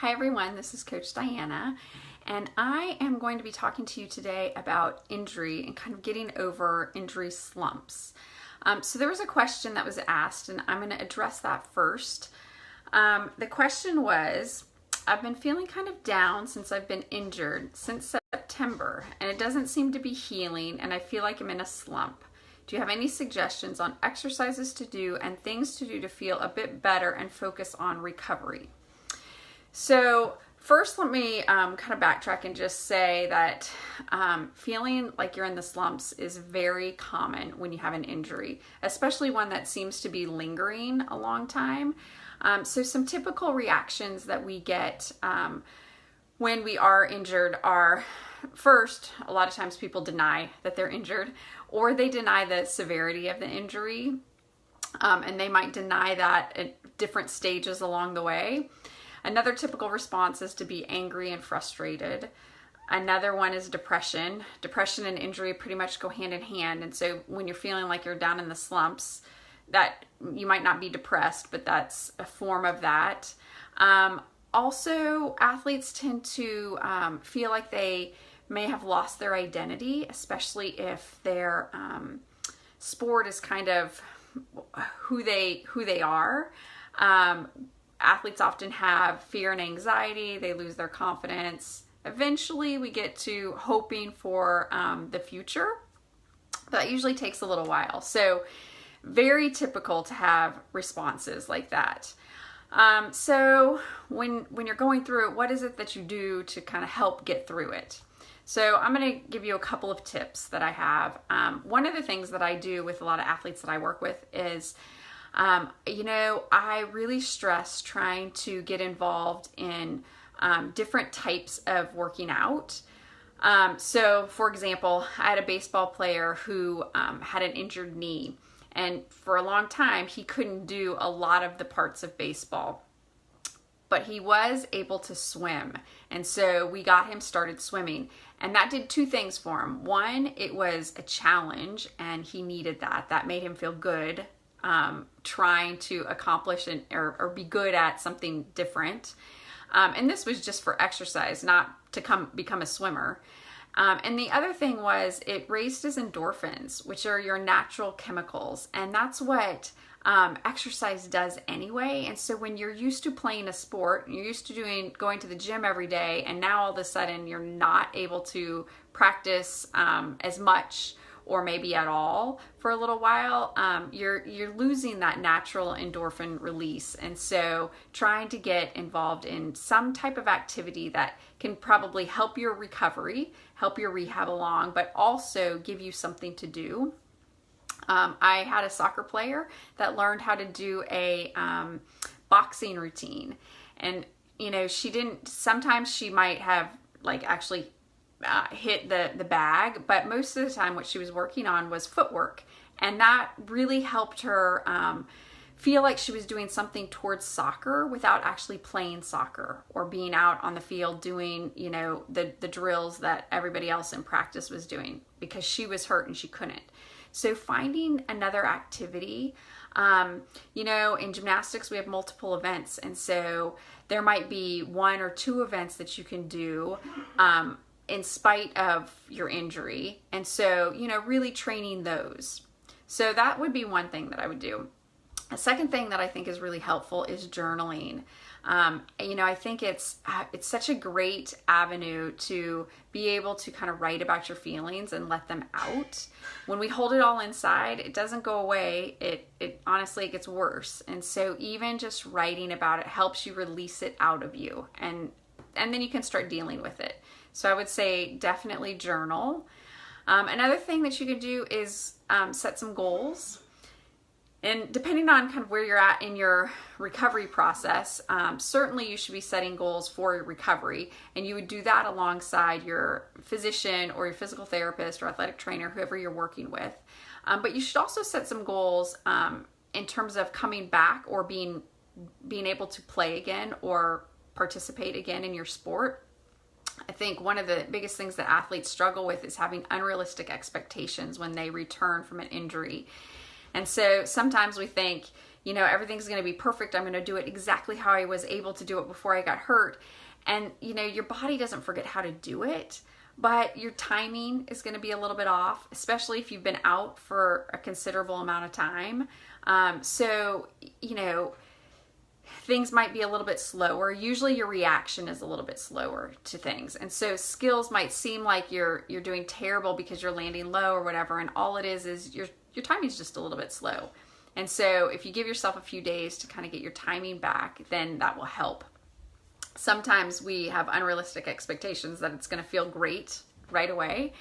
Hi everyone, this is Coach Diana, and I am going to be talking to you today about injury and kind of getting over injury slumps. So there was a question that was asked, and I'm going to address that first. The question was, I've been feeling kind of down since I've been injured since September, and it doesn't seem to be healing, and I feel like I'm in a slump. Do you have any suggestions on exercises to do and things to do to feel a bit better and focus on recovery? So first, let me kind of backtrack and just say that feeling like you're in the slumps is very common when you have an injury, especially one that seems to be lingering a long time. So some typical reactions that we get when we are injured are, first, a lot of times people deny that they're injured, or they deny the severity of the injury, and they might deny that at different stages along the way. Another typical response is to be angry and frustrated. Another one is depression. Depression and injury pretty much go hand in hand. And so when you're feeling like you're down in the slumps, that you might not be depressed, but that's a form of that. Also, athletes tend to feel like they may have lost their identity, especially if their sport is kind of who they are. Athletes often have fear and anxiety. They lose their confidence. Eventually, we get to hoping for the future. That usually takes a little while. So very typical to have responses like that. So when you're going through it, what is it that you do to kind of help get through it? So I'm going to give you a couple of tips that I have. One of the things that I do with a lot of athletes that I work with is I really stress trying to get involved in different types of working out. So, for example, I had a baseball player who had an injured knee, and for a long time he couldn't do a lot of the parts of baseball, but he was able to swim, and so we got him started swimming, and that did two things for him. One, it was a challenge, and he needed that. That made him feel good. Trying to accomplish or be good at something different. And this was just for exercise, not to become a swimmer. And the other thing was it raised his endorphins, which are your natural chemicals. And that's what exercise does anyway. And so when you're used to playing a sport, you're used to going to the gym every day, and now all of a sudden you're not able to practice as much or maybe at all for a little while, you're losing that natural endorphin release. And so trying to get involved in some type of activity that can probably help your recovery, help your rehab along, but also give you something to do. I had a soccer player that learned how to do a boxing routine. And, sometimes she might have actually hit the bag, but most of the time what she was working on was footwork, and that really helped her feel like she was doing something towards soccer without actually playing soccer or being out on the field doing the drills that everybody else in practice was doing, because she was hurt and she couldn't. So finding another activity, in gymnastics we have multiple events, and so there might be one or two events that you can do in spite of your injury. And so, really training those. So that would be one thing that I would do. A second thing that I think is really helpful is journaling. I think it's such a great avenue to be able to kind of write about your feelings and let them out. When we hold it all inside, it doesn't go away. It honestly, it gets worse. And so even just writing about it helps you release it out of you. And then you can start dealing with it. So I would say definitely journal. Another thing that you could do is set some goals. And depending on kind of where you're at in your recovery process, certainly you should be setting goals for your recovery. And you would do that alongside your physician or your physical therapist or athletic trainer, whoever you're working with. But you should also set some goals in terms of coming back or being able to play again or participate again in your sport. I think one of the biggest things that athletes struggle with is having unrealistic expectations when they return from an injury. And so sometimes we think, everything's going to be perfect. I'm going to do it exactly how I was able to do it before I got hurt. And, your body doesn't forget how to do it, but your timing is going to be a little bit off, especially if you've been out for a considerable amount of time. So, things might be a little bit slower. Usually your reaction is a little bit slower to things. And so skills might seem like you're doing terrible because you're landing low or whatever. And all it is your timing is just a little bit slow. And so if you give yourself a few days to kind of get your timing back, then that will help. Sometimes we have unrealistic expectations that it's going to feel great right away.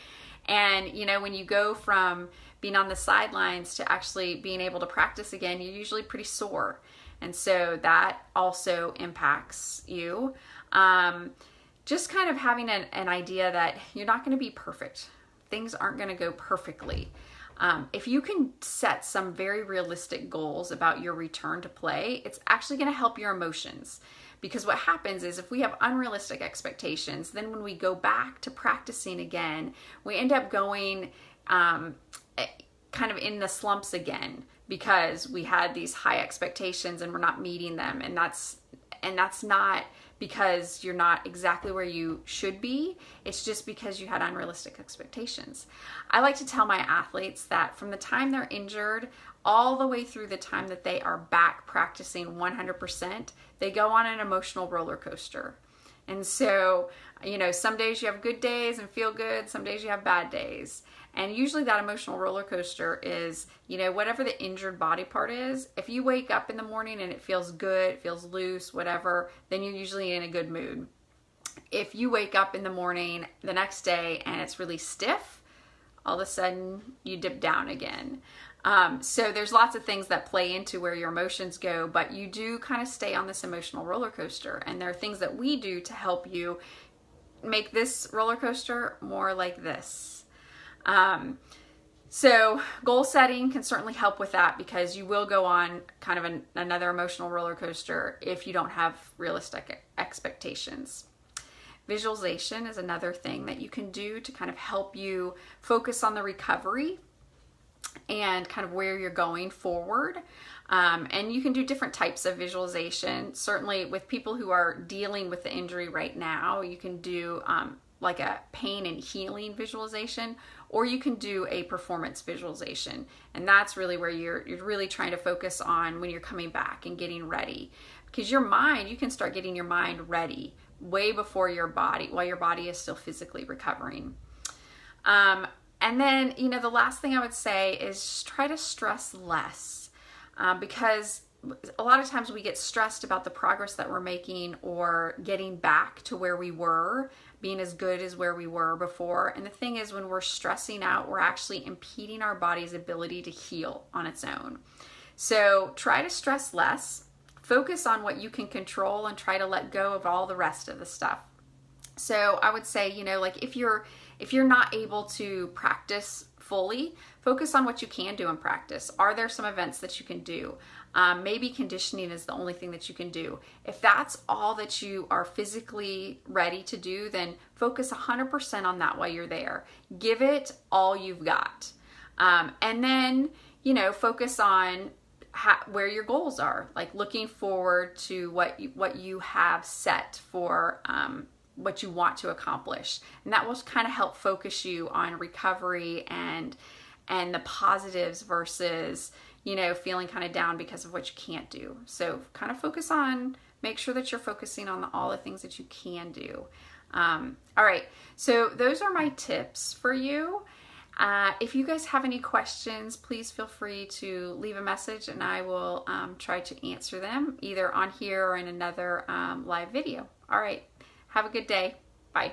And, when you go from being on the sidelines to actually being able to practice again, you're usually pretty sore. And so that also impacts you. Just kind of having an idea that you're not going to be perfect. Things aren't going to go perfectly. If you can set some very realistic goals about your return to play, it's actually going to help your emotions. Because what happens is if we have unrealistic expectations, then when we go back to practicing again, we end up going kind of in the slumps again because we had these high expectations and we're not meeting them. And that's not because you're not exactly where you should be. It's just because you had unrealistic expectations. I like to tell my athletes that from the time they're injured all the way through the time that they are back practicing 100%, they go on an emotional roller coaster. And so, some days you have good days and feel good, some days you have bad days. And usually that emotional roller coaster is, whatever the injured body part is. If you wake up in the morning and it feels good, it feels loose, whatever, then you're usually in a good mood. If you wake up in the morning the next day and it's really stiff, all of a sudden you dip down again. So there's lots of things that play into where your emotions go, but you do kind of stay on this emotional roller coaster. And there are things that we do to help you make this roller coaster more like this. So goal setting can certainly help with that because you will go on kind of another emotional roller coaster if you don't have realistic expectations. Visualization is another thing that you can do to kind of help you focus on the recovery and kind of where you're going forward. And you can do different types of visualization. Certainly with people who are dealing with the injury right now, you can do like a pain and healing visualization, or you can do a performance visualization. And that's really where you're really trying to focus on when you're coming back and getting ready. Because your mind, you can start getting your mind ready way before your body, while your body is still physically recovering. And then, the last thing I would say is just try to stress less, because a lot of times we get stressed about the progress that we're making or getting back to where we were, being as good as where we were before. And the thing is, when we're stressing out, we're actually impeding our body's ability to heal on its own. So try to stress less, focus on what you can control, and try to let go of all the rest of the stuff. So I would say, like if you're not able to practice fully, focus on what you can do in practice. Are there some events that you can do? Maybe conditioning is the only thing that you can do. If that's all that you are physically ready to do, then focus 100% on that while you're there. Give it all you've got. And then, focus on where your goals are, like looking forward to what you have set for what you want to accomplish. And that will kind of help focus you on recovery and the positives versus, feeling kind of down because of what you can't do. So kind of make sure that you're focusing on all the things that you can do. All right. So those are my tips for you. If you guys have any questions, please feel free to leave a message and I will try to answer them either on here or in another live video. All right. Have a good day. Bye.